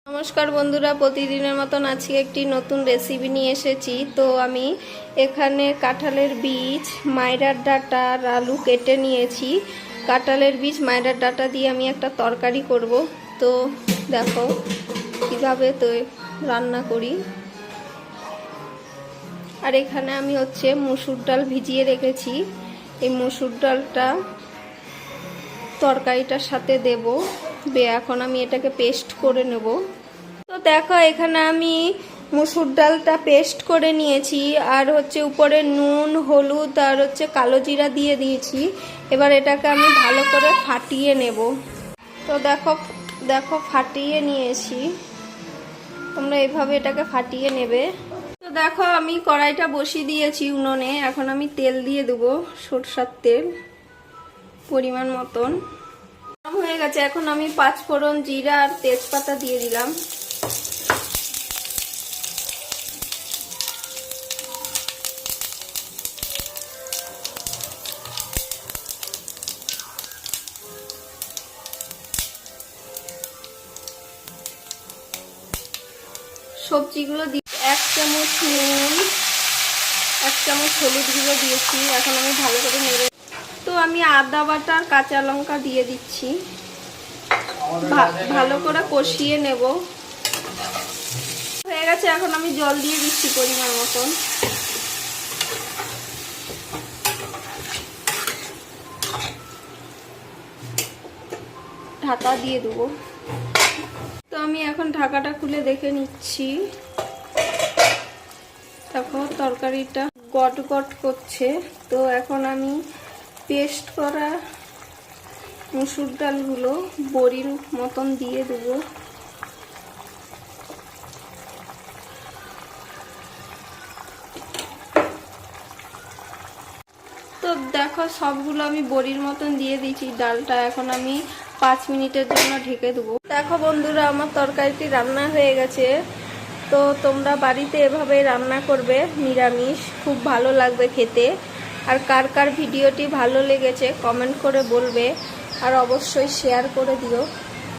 নমস্কার বন্ধুরা, প্রতিদিনের মতন আজকে একটি নতুন রেসিপি নিয়ে এসেছি। তো আমি এখানে কাঁঠালের বীজ, মাইরার ডাঁটা আর আলু কেটে নিয়েছি। কাঁঠালের বীজ, মাইরার ডাঁটা দিয়ে আমি একটা তরকারি করব। তো দেখো কীভাবে তো রান্না করি। আর এখানে আমি মুসুর ডাল ভিজিয়ে রেখেছি। এই মুসুর ডালটা তরকারিটার সাথে দেব। এখন আমি এটাকে পেস্ট করে নেব। তো দেখো এখানে আমি মুসুর ডালটা পেস্ট করে নিয়েছি, আর উপরে নুন, হলুদ আর কালো জিরা দিয়ে দিয়েছি। এবার এটাকে আমি ভালো করে ফাটিয়ে নেব। তো দেখো ফাটিয়ে নিয়েছি। তোমরা এইভাবে এটাকে ফাটিয়ে নেবে। তো দেখো আমি কড়াইটা বসিয়ে দিয়েছি উনুনে। এখন আমি তেল দিয়ে দেবো, সরষের তেল পরিমাণ মতন। গরম হয়ে গেছে, এখন আমি 5 ফোড়ন, জিরা আর তেজপাতা দিয়ে দিলাম। সবজিগুলো দিয়ে 1 চামচ নুন, 1 চামচ হলুদ গুঁড়ো দিয়েছি। এখন আমি ভালো করে নেড়ে, তো আমি আদা বাটা আর কাঁচা লঙ্কা দিয়ে দিচ্ছি। ভালো করে কষিয়ে নেব। হয়ে গেছে, এখন আমি জল দিয়ে দিচ্ছি পরিমাণ মতন। ঢাকা দিয়ে দেবো। তো আমি এখন ঢাকাটা খুলে দেখে নিচ্ছি। দেখো তরকারিটা গট গট করছে। তো এখন আমি পেস্ট করা মুসুর ডালগুলো বড়ির মতন দিয়ে দেবো। তো দেখো সবগুলো আমি বড়ির মতন দিয়ে দিয়েছি ডালটা। এখন আমি 5 মিনিটের জন্য ঢেকে দেবো। দেখো বন্ধুরা, আমার তরকারিটি রান্না হয়ে গেছে। তো তোমরা বাড়িতে এভাবে রান্না করবে, নিরামিষ, খুব ভালো লাগবে খেতে। আর কার কার ভিডিওটি ভালো লেগেছে কমেন্ট করে বলবে, আর অবশ্যই শেয়ার করে দিও।